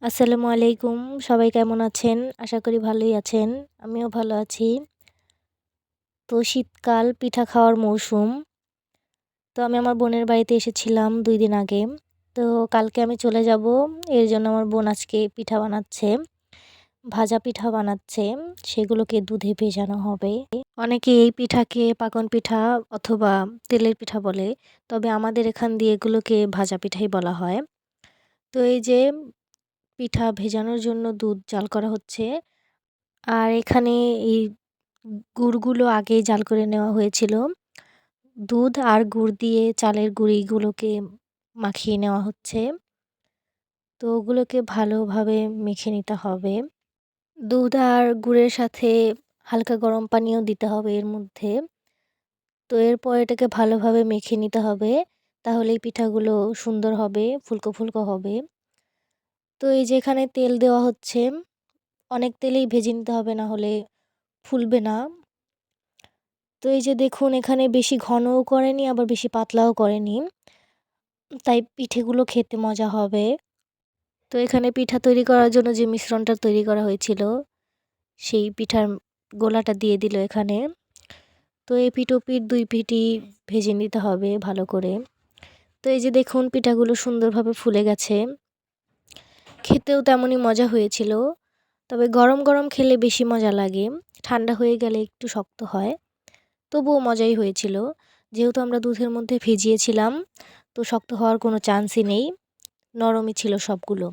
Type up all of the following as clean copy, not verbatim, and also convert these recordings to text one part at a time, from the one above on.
আসসালামু আলাইকুম। সবাই কেমন আছেন? আশা করি ভালোই আছেন। আমিও ভালো আছি। তো শীতকাল পিঠা খাওয়ার মৌসুম। তো আমি আমার বোনের বাড়িতে এসেছিলাম ২ দিন আগে। তো কালকে আমি চলে যাব। এর জন্য আমার বোন আজকে পিঠা বানাচ্ছে। ভাজা পিঠা বানাচ্ছে। সেগুলোকে দুধে ভেজানো হবে। অনেকে এই পিঠাকে পাকন পিঠা অথবা তেলের পিঠা বলে। তবে আমাদের এখান দিয়ে এগুলোকে ভাজা পিঠাই বলা হয়। তো এই যে পিঠা ভেজানোর জন্য দুধ জাল করা হচ্ছে। আর এখানে এই গুড়গুলো আগেই জাল করে নেওয়া হয়েছিল। দুধ আর গুড় দিয়ে চালের গুঁড়িগুলোকে মাখিয়ে নেওয়া হচ্ছে। তো ওগুলোকে ভালোভাবে মেখে নিতে হবে। দুধ আর গুড়ের সাথে হালকা গরম পানিও দিতে হবে এর মধ্যে। তো এরপর এটাকে ভালোভাবে মেখে নিতে হবে। তাহলেই পিঠাগুলো সুন্দর হবে, ফুলকো, ফুলকো হবে। তো এই যে এখানে তেল দেওয়া হচ্ছে। অনেক তেলেই ভেজে নিতে হবে, না হলে ফুলবে না। তো এই যে দেখুন, এখানে বেশি ঘনও করেনি আবার বেশি পাতলাও করেনি। তাই পিঠেগুলো খেতে মজা হবে। তো এখানে পিঠা তৈরি করার জন্য যে মিশ্রণটা তৈরি করা হয়েছিল, সেই পিঠার গোলাটা দিয়ে দিল এখানে। তো এপিঠ ওপিঠ ২ পিঠই ভেজে নিতে হবে ভালো করে। তো এই যে দেখুন, পিঠাগুলো সুন্দরভাবে ফুলে গেছে। খেতেও তেমনই মজা হয়েছিল। তবে গরম, গরম খেলে বেশি মজা লাগে। ঠান্ডা হয়ে গেলে একটু শক্ত হয়। তবুও মজাই হয়েছিল। যেহেতু আমরা দুধের মধ্যে ভিজিয়েছিলাম, তো শক্ত হওয়ার কোনো চান্সই নেই। নরমই ছিল সবগুলো।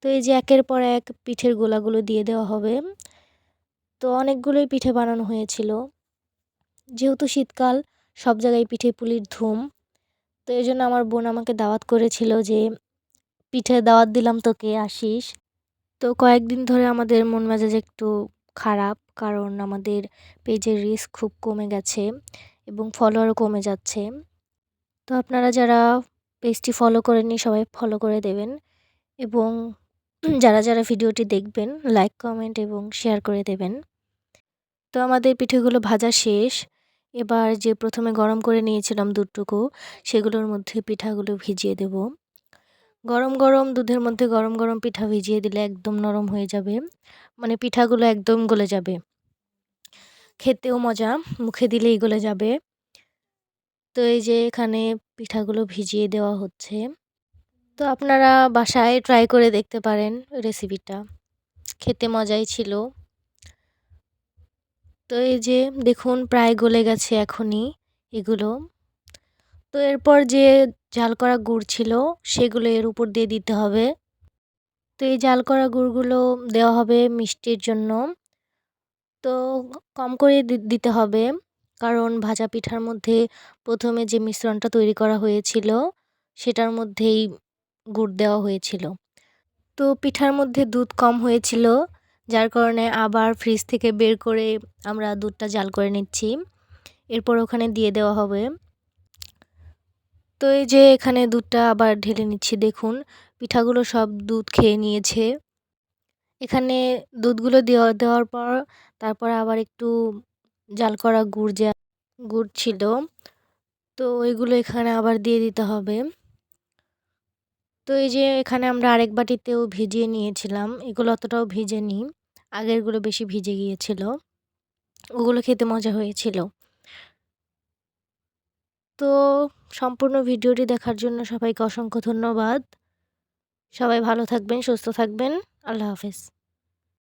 তো এই যে একের পর এক পিঠের গোলাগুলো দিয়ে দেওয়া হবে। তো অনেকগুলোই পিঠে বানানো হয়েছিল। যেহেতু শীতকাল, সব জায়গায় পিঠে পুলির ধুম। তো এজন্য আমার বোন আমাকে দাওয়াত করেছিল যে, "পিঠে দাওয়াত দিলাম তোকে, আসিস।" তো কয়েকদিন ধরে আমাদের মন মেজাজ একটু খারাপ। কারণ আমাদের পেজের রিচ খুব কমে গেছে এবং ফলোয়ারও কমে যাচ্ছে। তো আপনারা যারা পেজটি ফলো করেননি সবাই ফলো করে দেবেন এবং যারা ভিডিওটি দেখবেন লাইক, কমেন্ট এবং শেয়ার করে দেবেন। তো আমাদের পিঠেগুলো ভাজা শেষ। এবার যে প্রথমে গরম করে নিয়েছিলাম দুধটুকু, সেগুলোর মধ্যে পিঠাগুলো ভিজিয়ে দেব। গরম, গরম দুধের মধ্যে গরম, গরম পিঠা ভিজিয়ে দিলে একদম নরম হয়ে যাবে। মানে পিঠাগুলো একদম গলে যাবে। খেতেও মজা, মুখে দিলেই গলে যাবে। তো এই যে এখানে পিঠাগুলো ভিজিয়ে দেওয়া হচ্ছে। তো আপনারা বাসায় ট্রাই করে দেখতে পারেন রেসিপিটা। খেতে মজাই ছিল। তো এই যে দেখুন, প্রায় গলে গেছে এখনই এগুলো। তো এরপর যে জাল করা গুড় ছিল, সেগুলো এর উপর দিয়ে দিতে হবে। তো এই জাল করা গুড়গুলো দেওয়া হবে মিষ্টির জন্য। তো কম করে দিতে হবে। কারণ ভাজা পিঠার মধ্যে প্রথমে যে মিশ্রণটা তৈরি করা হয়েছিল, সেটার মধ্যেই গুড় দেওয়া হয়েছিল। তো পিঠার মধ্যে দুধ কম হয়েছিল, যার কারণে আবার ফ্রিজ থেকে বের করে আমরা দুধটা জাল করে নিচ্ছি। এরপর ওখানে দিয়ে দেওয়া হবে। তো এই যে এখানে দুধটা আবার ঢেলে নিচ্ছি, দেখুন পিঠাগুলো সব দুধ খেয়ে নিয়েছে। এখানে দুধগুলো দেওয়ার পর তারপর আবার একটু জাল করা গুড় ছিল, তো ওইগুলো এখানে আবার দিয়ে দিতে হবে। তো এই যে এখানে আমরা আরেক বাটিতেও ভিজিয়ে নিয়েছিলাম। এগুলো অতটাও ভিজেনি। আগেরগুলো বেশি ভিজে গিয়েছিল। ওগুলো খেতে মজা হয়েছিল। তো সম্পূর্ণ ভিডিওটি দেখার জন্য সবাইকে অসংখ্য ধন্যবাদ। সবাই ভালো থাকবেন, সুস্থ থাকবেন। আল্লাহ হাফেজ।